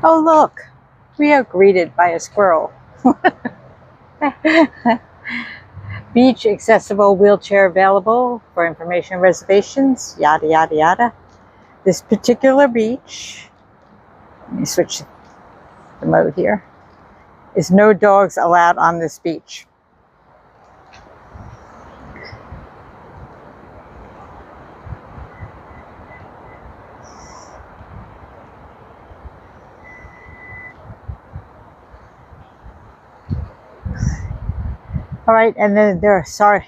Oh, look, we are greeted by a squirrel. Beach accessible, wheelchair available, for information reservations, yada, yada, yada. This particular beach, let me switch the mode here, is no dogs allowed on this beach. All right, and then sorry,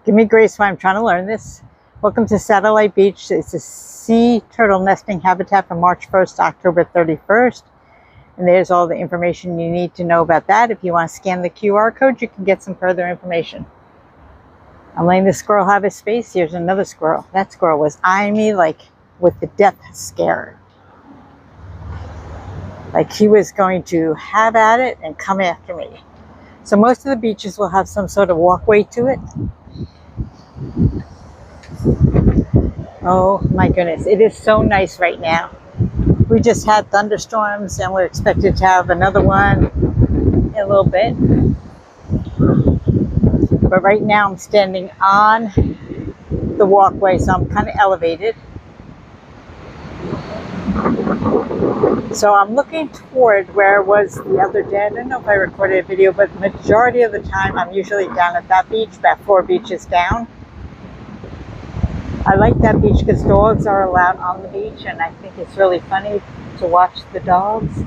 give me grace while I'm trying to learn this. Welcome to Satellite Beach. It's a sea turtle nesting habitat from March 1st to October 31st. And there's all the information you need to know about that. If you want to scan the QR code, you can get some further information. I'm letting the squirrel have his space. Here's another squirrel. That squirrel was eyeing me like with the death scare. Like he was going to have at it and come after me. So most of the beaches will have some sort of walkway to it. Oh my goodness, it is so nice right now. We just had thunderstorms and we're expected to have another one in a little bit. But right now I'm standing on the walkway, so I'm kind of elevated. So I'm looking toward where was the other day. I don't know if I recorded a video, but the majority of the time I'm usually down at that beach, about 4 beaches down. I like that beach because dogs are allowed on the beach, and I think it's really funny to watch the dogs. If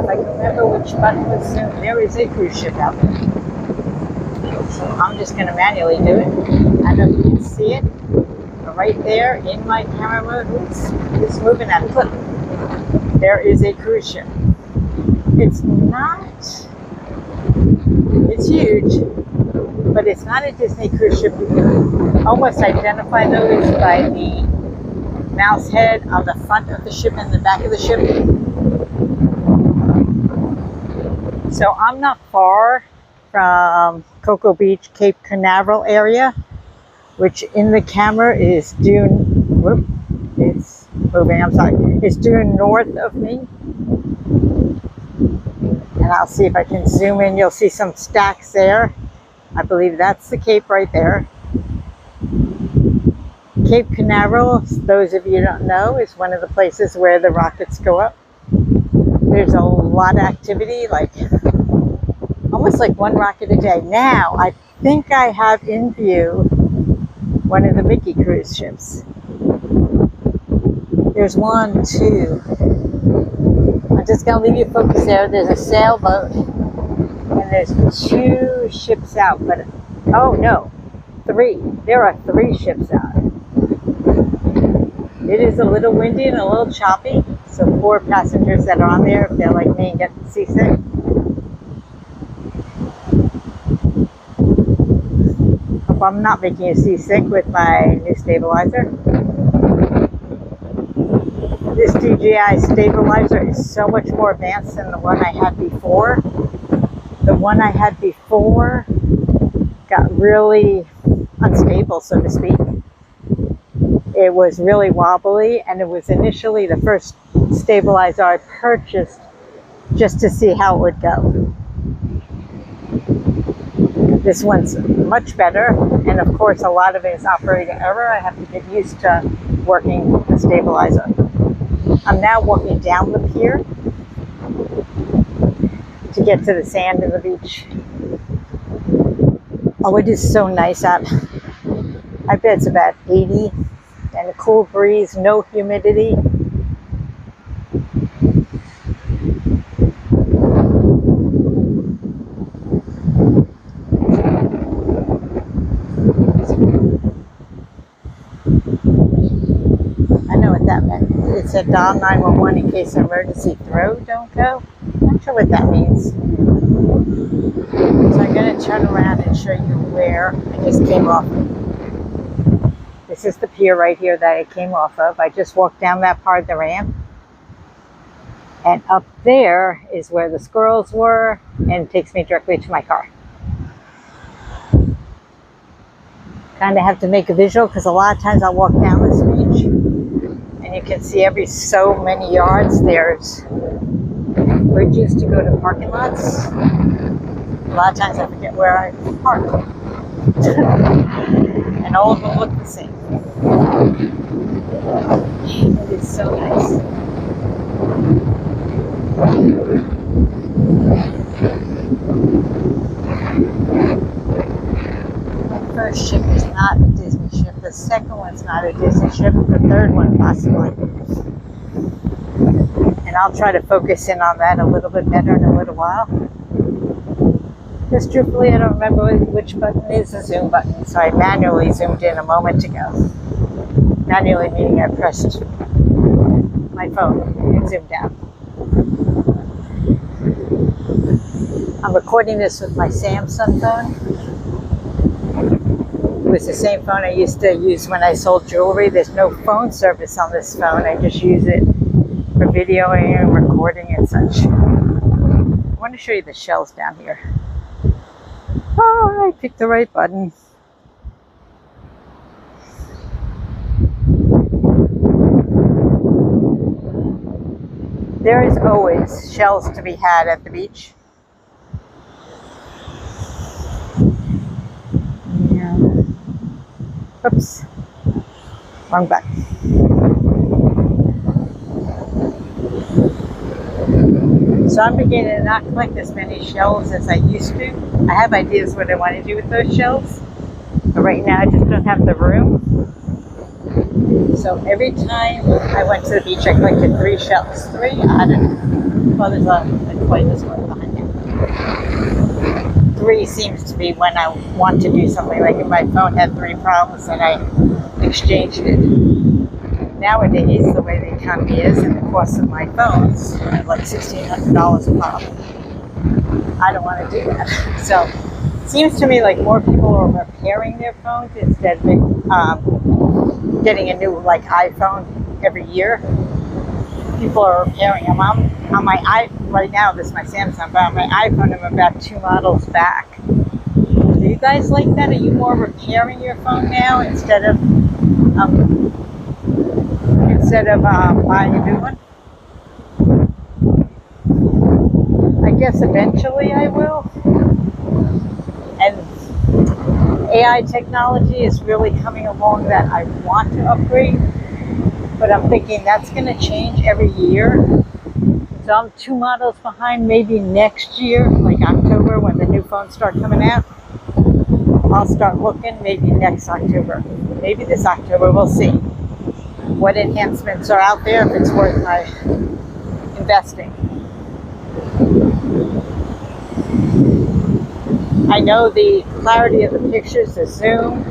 I can remember which button was soon, there is a cruise ship out there. So I'm just going to manually do it. I don't know if you can see it. Right there in my camera mode, it's moving at a clip. There is a cruise ship. It's huge, but it's not a Disney cruise ship. You can almost identify those by the mouse head on the front of the ship and the back of the ship. So I'm not far from Cocoa Beach, Cape Canaveral area, which in the camera is due, it's moving, I'm sorry, it's due north of me. And I'll see if I can zoom in. You'll see some stacks there. I believe that's the Cape right there. Cape Canaveral, those of you who don't know, is one of the places where the rockets go up. There's a lot of activity, like almost like one rocket a day. Now, I think I have in view one of the Mickey cruise ships. There's 1, 2. I'm just going to leave you focus there. There's a sailboat and there's 2 ships out, but oh no, 3. There are 3 ships out. It is a little windy and a little choppy, so poor passengers that are on there, if they're like me and get seasick. Hope I'm not making you seasick with my new stabilizer. This DJI stabilizer is so much more advanced than the one I had before. The one I had before got really unstable, so to speak. It was really wobbly, and it was initially the first stabilizer I purchased just to see how it would go. This one's much better, and of course a lot of it is operator error. I have to get used to working the stabilizer. I'm now walking down the pier to get to the sand of the beach. Oh, it is so nice out. I bet it's about 80 and a cool breeze, no humidity. I know what that meant. It said dial 911 in case of emergency. Throw, don't go. Not sure what that means. So I'm going to turn around and show you where I just came off. This is the pier right here that I came off of. I just walked down that part of the ramp. And up there is where the squirrels were, and it takes me directly to my car. Kind of have to make a visual because a lot of times I'll walk down this beach and you you can see every so many yards there's bridges to go to parking lots. A lot of times I forget where I park. And all of them look the same. It is so nice. The first ship is not a Disney ship. The second one's not a Disney ship. The third one possibly. And I'll try to focus in on that a little bit better in a little while. Just truthfully, I don't remember which button is the zoom button, so I manually zoomed in a moment ago. Manually meaning I pressed my phone and zoomed out. I'm recording this with my Samsung phone. It was the same phone I used to use when I sold jewelry. There's no phone service on this phone. I just use it for videoing and recording and such. I want to show you the shells down here. Oh, I picked the right button. There is always shells to be had at the beach. Yeah. Oops. Wrong button. So I'm beginning to not collect as many shells as I used to. I have ideas what I want to do with those shells, but right now I just don't have the room. So every time I went to the beach, I collected 3 shells. 3? I don't know. Well, there's a quite this one behind there. 3 seems to be when I want to do something. Like if my phone had 3 problems and I exchanged it. Nowadays, the way the economy is and the cost of my phones are like $1,600 a pop. I don't want to do that. So it seems to me like more people are repairing their phones instead of getting a new like iPhone every year. People are repairing them. I'm on my right now. This is my Samsung, but on my iPhone, I'm about 2 models back. Do you guys like that? Are you more repairing your phone now instead of buying a new one? I guess eventually I will. And AI technology is really coming along that I want to upgrade, but I'm thinking that's going to change every year. So I'm 2 models behind. Maybe next year, like October, when the new phones start coming out, I'll start looking. Maybe next October, maybe this October, we'll see what enhancements are out there, if it's worth my investing. I know the clarity of the pictures, the zoom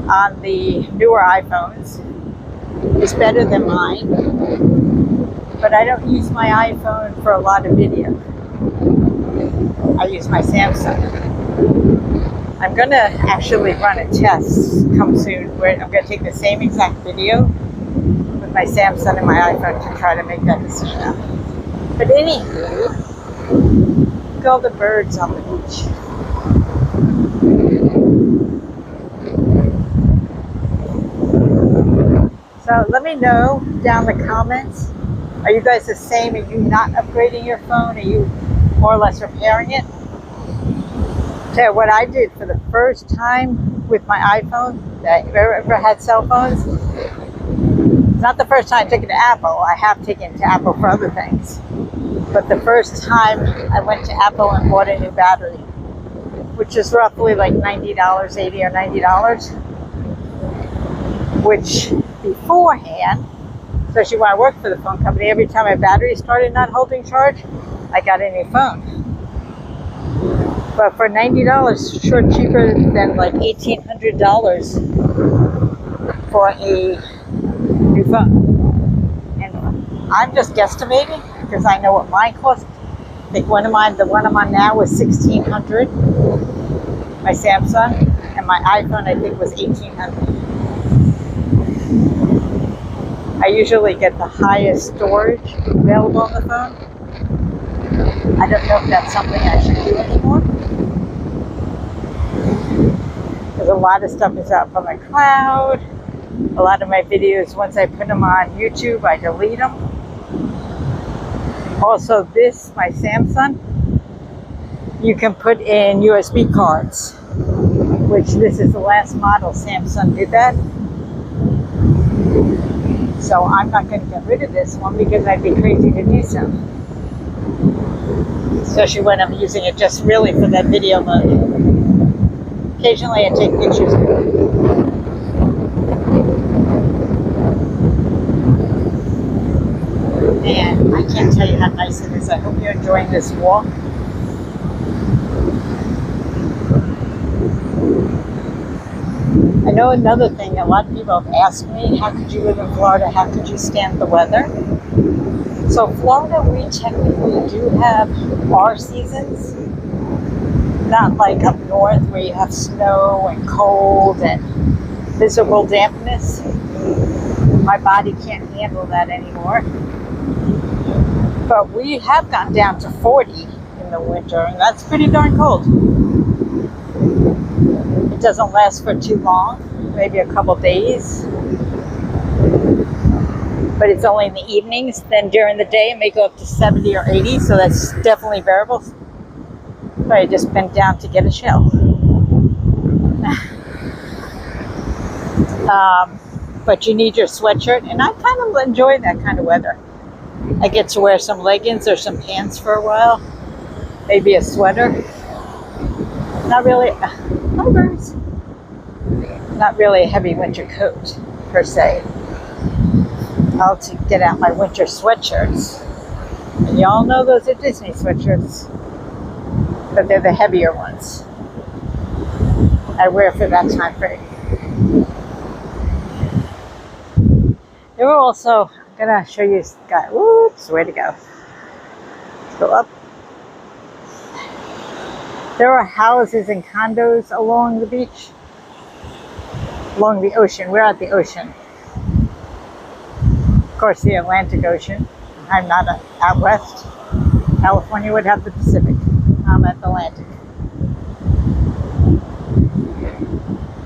on the newer iPhones is better than mine, but I don't use my iPhone for a lot of video. I use my Samsung. I'm going to actually run a test come soon where I'm going to take the same exact video with my Samsung and my iPhone to try to make that decision out. But anywho, look at all the birds on the beach. So let me know down in the comments. Are you guys the same? Are you not upgrading your phone? Are you more or less repairing it? Tell you what I did for the first time with my iPhone that I've ever had cell phones. It's not the first time I took it to Apple. I have taken it to Apple for other things. But the first time I went to Apple and bought a new battery, which is roughly like $90, $80 or $90, which beforehand, especially when I worked for the phone company, every time my battery started not holding charge, I got a new phone. But for $90, sure cheaper than like $1,800 for a new phone. And I'm just guesstimating because I know what mine cost. I think the one I'm on now was $1,600. My Samsung, and my iPhone I think was $1,800. I usually get the highest storage available on the phone. I don't know if that's something I should do anymore, because a lot of stuff is out from the cloud. A lot of my videos, once I put them on YouTube, I delete them. Also this, my Samsung, you can put in USB cards, which this is the last model Samsung did that. So I'm not going to get rid of this one because I'd be crazy to do so. Especially when I'm using it just really for that video mode. Occasionally I take pictures of it. And I can't tell you how nice it is. I hope you're enjoying this walk. I know another thing, a lot of people have asked me, how could you live in Florida? How could you stand the weather? So Florida, we technically do have our seasons. Not like up north where you have snow and cold and miserable dampness. My body can't handle that anymore. But we have gone down to 40 in the winter, and that's pretty darn cold. It doesn't last for too long, maybe a couple days. But it's only in the evenings. Then during the day, it may go up to 70 or 80, so that's definitely bearable. But I just bent down to get a shell. But you need your sweatshirt, and I kind of enjoy that kind of weather. I get to wear some leggings or some pants for a while, maybe a sweater. Not really, not really a heavy winter coat per se. I'll get out my winter sweatshirts, and y'all know those are Disney sweatshirts, but they're the heavier ones I wear for that time frame. There were also, I'm gonna show you, whoops, where to go? Let's go up. There are houses and condos along the beach, along the ocean. We're at the ocean. Of course, the Atlantic Ocean. I'm not out west. California would have the Pacific. I'm at the Atlantic.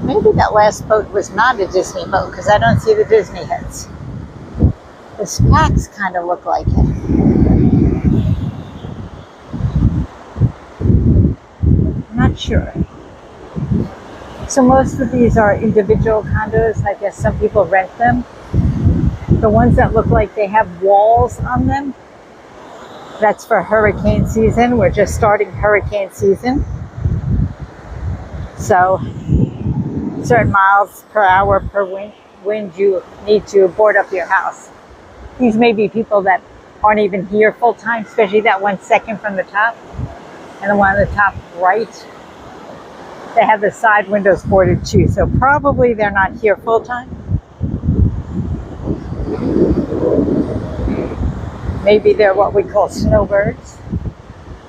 Maybe that last boat was not a Disney boat because I don't see the Disney heads. The spacks kind of look like it. I'm not sure. So most of these are individual condos. I guess some people rent them. The ones that look like they have walls on them, that's for hurricane season. We're just starting hurricane season. So certain miles per hour per wind you need to board up your house. These may be people that aren't even here full time, especially that one second from the top and the one on the top right. They have the side windows boarded too, so probably they're not here full time. Maybe they're what we call snowbirds,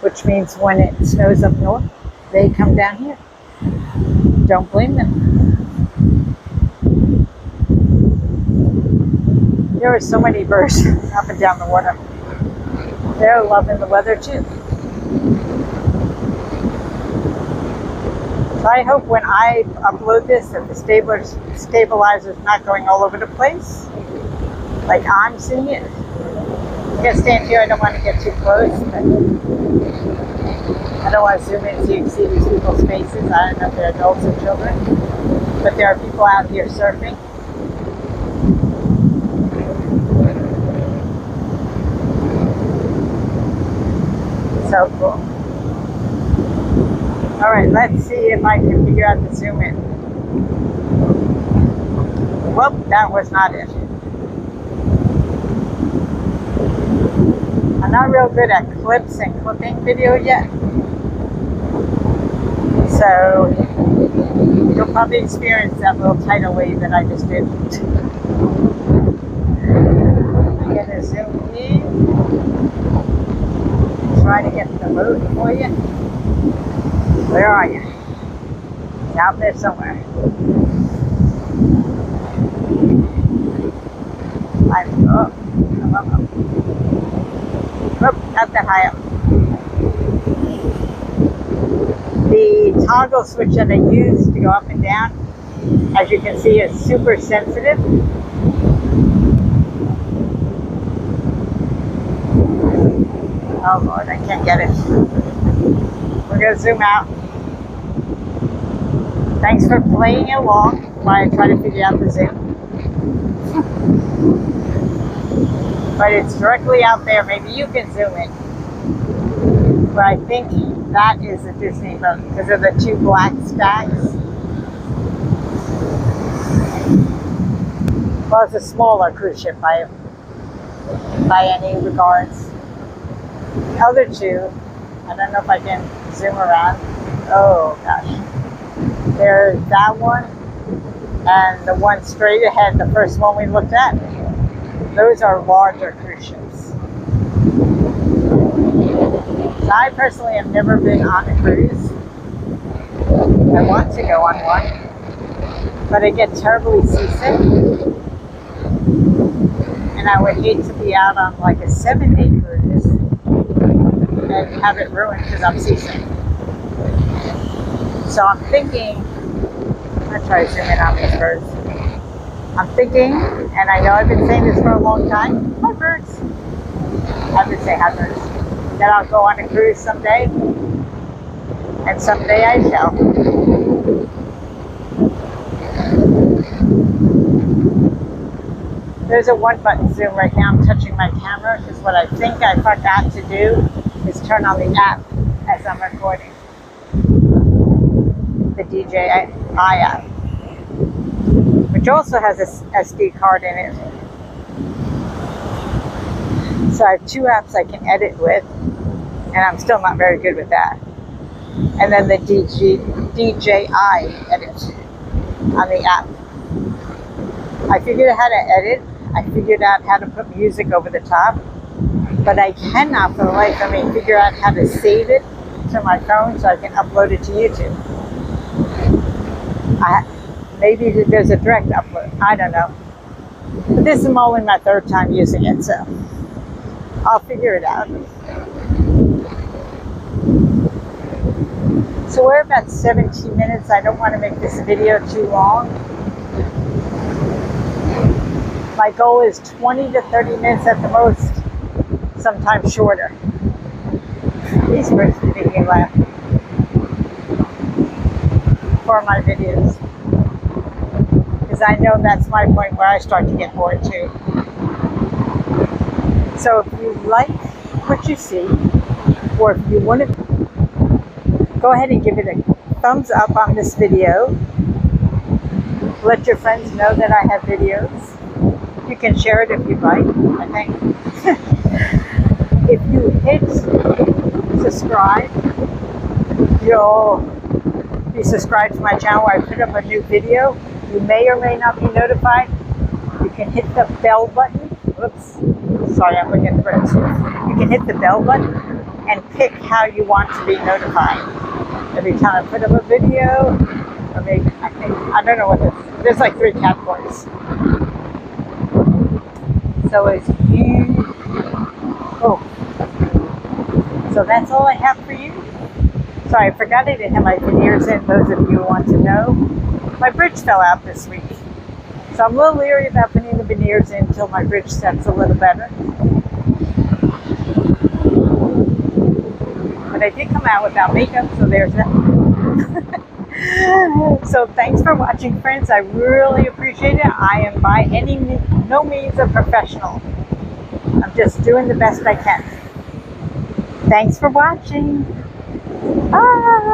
which means when it snows up north, they come down here. Don't blame them. There are so many birds up and down the water. They're loving the weather too. So I hope when I upload this that the stabilizer's not going all over the place, like I'm seeing it. I'm gonna stand here. I don't want to get too close, but I don't want to zoom in so you can see these people's faces. I don't know if they're adults or children, but there are people out here surfing. So cool. All right, let's see if I can figure out the zoom in. Whoop, that was not it. I'm not real good at clips and clipping video yet. So you'll probably experience that little tidal wave that I just did. I'm gonna zoom in. Try to get the boat for you. Where are you? Out there somewhere. I'm up. Not that high up. The toggle switch that I use to go up and down As you can see, it's super sensitive. Oh Lord, I can't get it. We're gonna zoom out. Thanks for playing along while I try to figure out the zoom. But it's directly out there. Maybe you can zoom in. But I think that is a Disney boat because of the two black stacks. Well, it's a smaller cruise ship by any regards. The other two, I don't know if I can zoom around. Oh gosh. There's that one and the one straight ahead, the first one we looked at. Those are larger cruise ships. So I personally have never been on a cruise. I want to go on one, but I get terribly seasick. And I would hate to be out on like a 7-day cruise and have it ruined because I'm seasick. So I'm thinking, I'm going to try to zoom in on these birds. I'm thinking, and I know I've been saying this for a long time, hi birds. I would say hi birds. That I'll go on a cruise someday, and someday I shall. There's a one button zoom right now. I'm touching my camera because what I think I forgot to do is turn on the app as I'm recording. The DJI app, which also has a SD card in it. So I have two apps I can edit with, and I'm still not very good with that. And then the DJI edit on the app. I figured out how to edit. I figured out how to put music over the top, but I cannot for the life of me figure out how to save it to my phone so I can upload it to YouTube. Maybe there's a direct upload. I don't know. But this is only my third time using it, so I'll figure it out. So we're about 17 minutes. I don't want to make this video too long. My goal is 20 to 30 minutes at the most, sometimes shorter. These birds make me laugh for my videos. Because I know that's my point where I start to get bored too. So if you like what you see, or if you want to, go ahead and give it a thumbs up on this video. Let your friends know that I have videos. You can share it if you'd like, I think. If you hit subscribe, you'll be subscribed to my channel where I put up a new video. You may or may not be notified. You can hit the bell button. Whoops. Sorry, I'm looking at the birds. You can hit the bell button and pick how you want to be notified. Every time I put up a video, or maybe, I don't know what this is. There's like 3 categories. So it's you. Oh. So that's all I have for you. Sorry, I forgot I didn't have my veneers in. Those of you who want to know. My bridge fell out this week. So I'm a little leery about putting the veneers in until my bridge sets a little better. But I did come out without makeup, so there's that. So thanks for watching, friends. I really appreciate it. I am by no means a professional. I'm just doing the best I can. Thanks for watching. Bye.